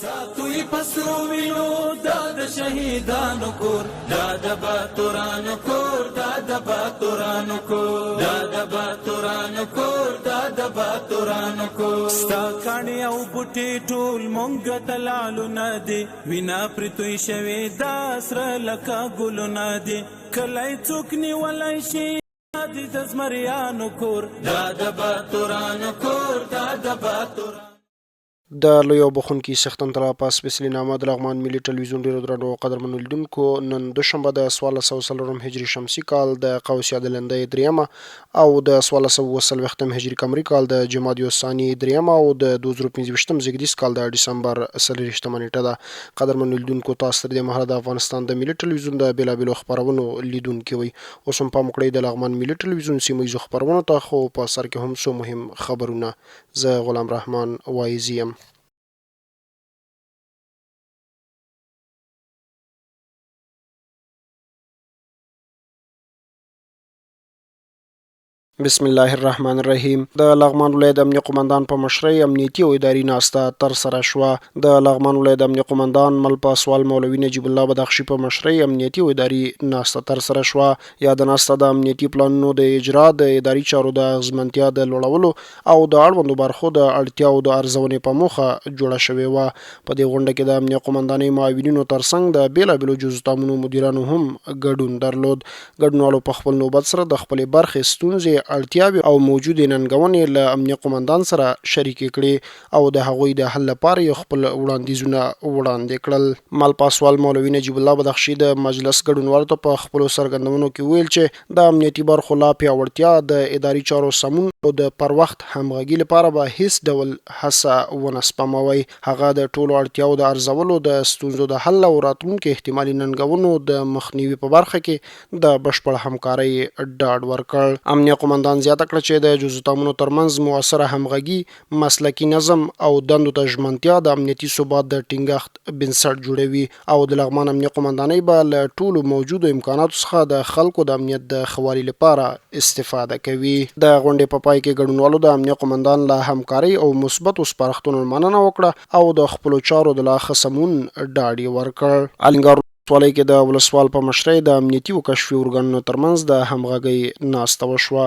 ساتوی پسرو وینو دا د شهیدانو کور دا د باتورانو کور دا د باتورانو کور دا د باتورانو کور دا د باتورانو کور ستا کاڼي او بوټي ټول مونږ ته لالونه دي وینا پرتوی شوې دا سره لکه ګلونه دي کلی څوک نیولی شي د زمریانو کور دا د باتورانو کور دا د باتورانو. د لوی او بخونکي سختن تر په سپیشلی نامه د لغمان ملي ټلویزیون ډیرو درنو قدرمنو لیدونکو نن دوشنبه د 1440 هجری شمسي کال د قوسیا د لندې دریمه او د 1440 هجری قمري کال د جمادی الثاني دریمه او د 2015 زیږدیز کال د ډسمبر 30 نیټه ده. قدرمنو لیدونکو تاسو د مهاله د افغانستان د ملي ټلویزیون د بیلابلو خبرونو لیدونکو وي اوس هم په مکړې د لغمان ملي ټلویزیون سیمه خبرونو ته خو په سر کې هم سو مهم خبرونه. زه غلام رحمان وایزیم. بسم الله الرحمن الرحیم. د لغمان ولایت امنیه قومندان په مشرۍ امنیتي او اداري ناسته تر سره شوه. د لغمان ولایت امنیه قومندان ملپاسوال مولوي نجیب الله بدخشي په مشرۍ امنیتي او اداري ناسته تر سره شوه. یا د ناسته د امنیتي پلانونو د اجرا د اداري چارو د اغیزمنتیا د لوړولو او د اړوندو برخو د اړتیاو د ارزونې په موخه جوړه شوې وه. په دې غونډه کې د امنیه قومندانۍ معاونینو ترڅنګ د بیلابلو جزتامونو مدیرانو هم ګډون درلود. ګډونوالو په خپل نوبت سره د خپلې برخې ستونزې اړتیاوې او موجودې ننګونې له امنیه قومندان سره شریکې کړې او د هغوی د حل لپاره یې خپل وړاندیزونه وړاندې کړل. ملپاسوال مولوي نجیب الله بدخشي د مجلس ګډونوالو ته په خپلو څرګندونو کې ویل چې د امنیتي برخو لا پیاوړتیا د اداري چارو سمون او د پر وخت همغږي لپاره به هیڅ ډول هڅه ونه سپموي. هغه د ټولو اړتیاو د ارزولو د ستونزو د حل او راتلونکو احتمالي ننګونو د مخنیوي په برخه کې د بشپړ همکارۍ ډاډ ورکړ. امنیه قومندان زیاته کړه چې د جزتامونو ترمنځ موثره همغږي مسلکي نظم او دندو ته ژمنتیا د امنیتي ثبات د ټینګښت بنسټ جوړوي او د لغمان امنیه قومندانۍ به له ټولو موجودو امکاناتو څخه د خلکو د امنیت د ښه والي لپاره استفاده کوي. د غونډې په پای کې ګډونوالو د امنیه قومندان له همکارۍ او مثبتو سپارښتنو مننه وکړه او د خپلو چارو د لا ښه سمون ډاډ یې ورکړ. الینګار ولسوالۍ کې د ولسوال په مشرۍ د امنیتي او کشفي ارګانونو ترمنځ د همغږۍ ناسته وشوه.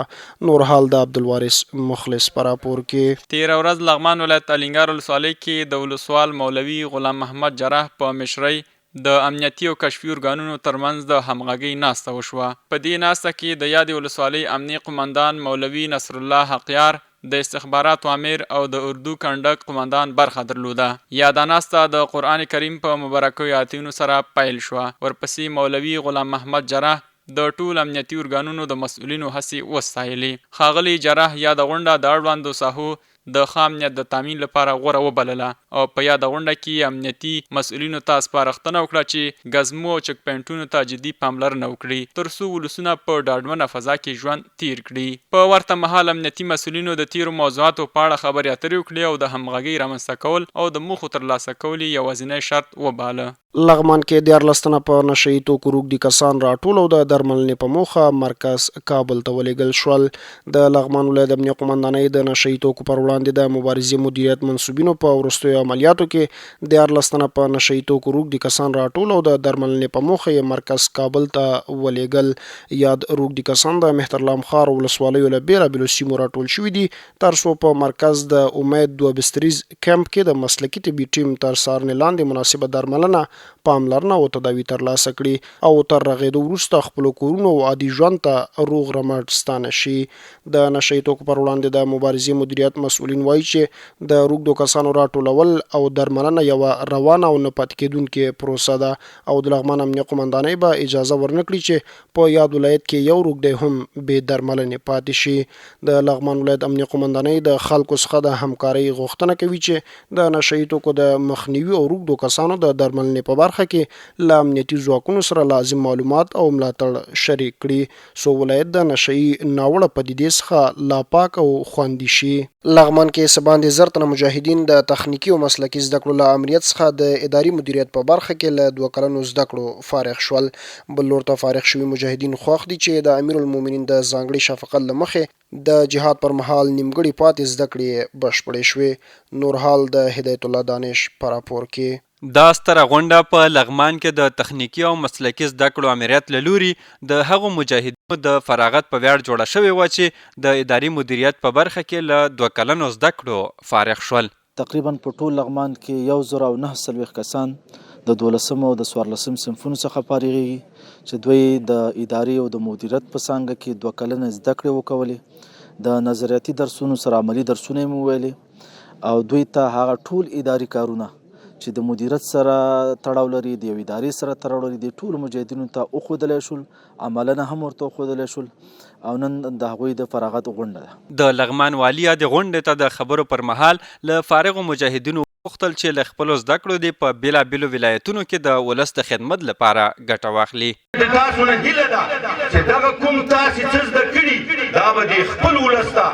نور حال د عبدالوارث مخلص په راپور کې. تیره ورځ لغمان ولایت الینګار ولسوالۍ کې د ولسوال مولوي غلام محمد جراح په مشرۍ د امنیتي او کشفي ارګانونو ترمنځ د همغږۍ ناسته وشوه. په دې ناسته کې د یادې ولسوالۍ امنیه قومندان مولوي نصر الله حقیار، د استخباراتو امیر او د اردو کنډک قومندان برخه درلوده. یاده ناسته د قرآن کریم په مبارکو آیاتونو سره پیل شوه. ورپسې مولوي غلام محمد جراح د ټول امنیتي ارګانونو د مسؤلینو هڅې وستایلې. ښاغلي جراح یاده غونډه د اړوندو ساحو د ښه امنیت د تامین لپاره غوره وبلله او په یاده غونډه کې امنیتي مسؤلینو ته سپارښتنه وکړه چې ګزمو او چک پوینټونو ته جدي پاملرنه وکړي تر څو ولسونه په ډاډمنه فضا کې ژوند تیر کړي. په ورته مهال امنیتي مسؤلینو د تیرو موضوعاتو په اړه خبرې اترې وکړې او د همغږۍ رامنځته کول او د موخو ترلاسه کول یې یوازینی شرط وباله. لغمان کې 14 تنه په نشهیي توکو روږدي کسان راټول او د درملنې په موخه مرکز کابل ته ولېږل شول. د لغمان ولایت امنیه قومندانۍ د نشهیي توکو پر وړاندې د مبارزې مدیریت منصوبینو په وروستیو عملیاتو کې 14 تنه په نشهیي توکو روږدي کسان راټول او د درملنې په موخه یې مرکز کابل ته ولېږل. یاد روږدي کسان د مهترلام ښار ولسوالیو له بیلابلو سیمو راټول شوي دي تر څو په مرکز د امید 2 بستریز کمپ کې د مسلکي طبي ټیم تر څارنې لاندې مناسبه درملنه، پاملرنه او تداوی ترلاسه کړي او تر رغېدو وروسته خپلو کورونو او عادي ژوند ته روغ رمټ ستانه شي. د نشهیي توکو پر وړاندې د مبارزې مدیریت مسؤلین وایي چې د روږدو کسانو راټولول او درملنه یوه روانه او نه پاتې کېدونکې پروسه ده او د لغمان امنیه قومندانۍ به اجازه ورنه کړي چې په یاد ولایت کې یو روږدی هم بې درملنې پاتې شي. د لغمان ولایت امنیه قومندانۍ د خلکو څخه د همکارۍ غوښتنه کوي چې د نشهیي توکو د مخنیوي او روږدو کسانو د درملنې په برخه کې له امنیتي ځواکونو سره لازم معلومات او ملاتړ شریک کړي څو ولایت د نشئی ناوړه پدیدې څخه لا پاک او خوندي شي. لغمان کې سباندې زر تنه مجاهدین د تخنیکی او مسلکي زده کړو له امنیت څخه د اداري مدیریت په برخه کې له 2 کلنو زده کړو فارغ شول. بل لور ته فارغ شوي مجاهدین خوښ دي چې د امیر المؤمنین د ځانګړي شفقت له مخې د جهاد پر مهال نیمګړي پاتې زده کړې بشپړې شوې. نور حال د هدایت الله دانش په راپور کې. دا ستره غونډه په لغمان کې د تخنیکی او مسلکي زده کړو امریت له لوري د هغو مجاهدینو د فراغت په ویاړ جوړه شوې وه چې د اداري مدیریت په برخه کې له 2 کلنو زده کړو فارغ شول. تقریبا په ټول لغمان کې 1940 کسان د 12 او د 14 صنفونو څخه فارغېږي چې دوی د اداري او د مدیریت په څانګه کې 2 کلنه زده کړې وکولې. د نظریاتي درسونو سره عملي درسونه یې وویلې او دوی ته هغه ټول اداري کارونه چې د مدیریت سره تړاو لري د یو ادارې سره تړاو لري د ټولو مجاهدینو ته وښودلی شول، عملاً هم ورته وښودلی شول او نن د هغوی د فراغت غونډه ده. د لغمان والي د غونډې ته د خبرو پر مهال له فارغو مجاهدینو وغوښتل چې له خپلو زده کړو دې په بېلابېلو ولایتونو کې د ولس د خدمت لپاره ګټه واخلي. د تاسو نه هیله ده چې دغه کوم تاسې څه زده کړي دا به د خپل ولس ته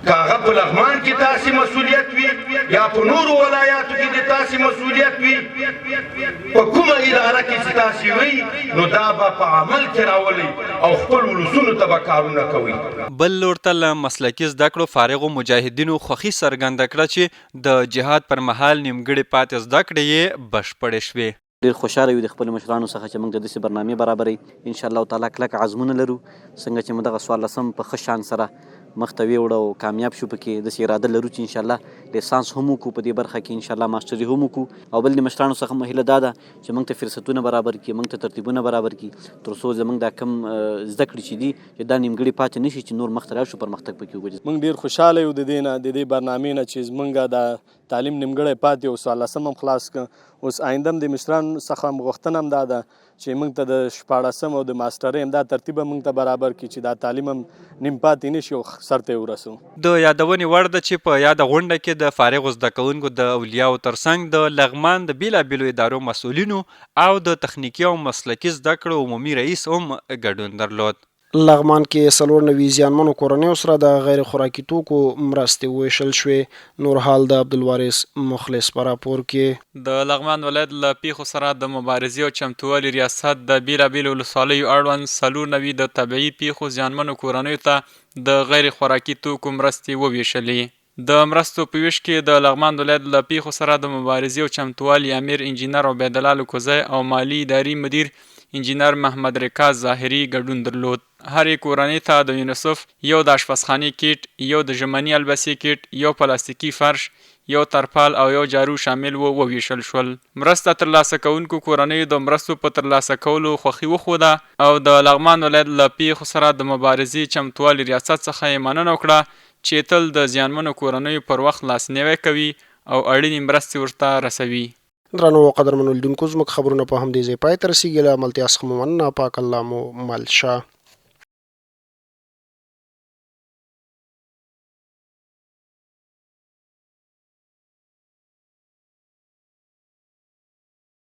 که هغه په لغمان کې تاسې مسؤلیت وي یا په نورو ولایاتو کې د تاسې مسؤلیت وي په کومه اداره کې چې تاسې وي نو دا به په عمل کې راولئ او خپل ولسونو ته به کارونه کوئ. بل لور ته له مسلکي زده کړو فارغو مجاهدینو خوښي څرګنده کړه چې د جهاد پر مهال نیمګړې پاتې زده کړې یې بشپړې شوې. ډېر خوشحاله یو د خپل مشرانو څخه چې موږ د داسې برنامې برابرې ان شاء الله تعالی کلک عزمونه لرو څنګه چې موږ دغه 14 په ښه شان سره مخ ته ویوړو او کامیاب شو پکې داسې اراده لرو چې ان شاء الله لیسانس هم وکړو په دې برخه کې ان شاء الله ماسټري هم وکړو او بل د مشرانو څخه مو هیله دا ده چې موږ ته فرصتونه برابر کړي موږ ته ترتیبونه برابر کړي تر څو زموږ دا کم زده کړې چې دي چې دا نیمګړې پاتې نشي چې نور مخ ته راشو پرمختګ پکې وکړو. موږ ډېر خوشحاله یو د دې برنامې نه چې زموږ د تعلیم نیمګړی پاتې او 14 هم خلاص کړ. اوس آینده هم د مشرانو څخه غوښتنه هم دا ده چې موږ ته د 14 او د ماسټرۍ هم دا ترتیب موږ ته برابر کړي چې دا تعلیم هم نیم پاتې نشي او سر ته ورسو. د یادونې وړ ده چې په یاده غونډه کې د فارغو زده کوونکو د اولیاو ترڅنګ د لغمان د بېلابېلو ادارو مسؤلینو او د تخنیکي او مسلکي زده کړو عمومي رئیس هم ګډون درلود. لغمان کې 94 زیانمنو کورنیو سره د غیر خوراکي توکو مرستې وویشل شوې. نور حال د عبدالوارث مخلص په راپور کې. د لغمان ولایت له پیښو سره د مبارزې او چمتووالي ریاست د بېلابېلو ولسوالیو اړوند 94 د طبیعي پیښو زیانمنو کورنیو ته د غیر خوراکي توکو مرستې وویشلې. د مرستو په ویش کې د لغمان ولایت له پیښو سره د مبارزې او چمتووالي امیر انجینر عبیدالله لوکوزی او مالی اداري مدیر انجینر محمد رکاز ظاهري ګډون درلود. هرې کورنۍ ته د یونیسف یو د اشپزخانې کیټ، یو د ژمني البسې کیټ، یو پلاستیکي فرش، یو ترپال او یو جارو شامل وویشل شول. مرسته ترلاسه کوونکو کورنیو د مرستو په ترلاسه کولو خوښي وښوده او د لغمان ولایت له پیښو سره د مبارزې چمتووالي ریاست څخه یې مننه وکړه چې تل د زیانمنو کورنیو پر وخت لاسنیوی کوي او اړینې مرستې ورته رسوي. درنو او قدرمنو لیدونکو زموږ خبرونه په همدې ځای پای ته رسیږي. له عملتیا څخه مو مننه. پاک الله مو مل شه.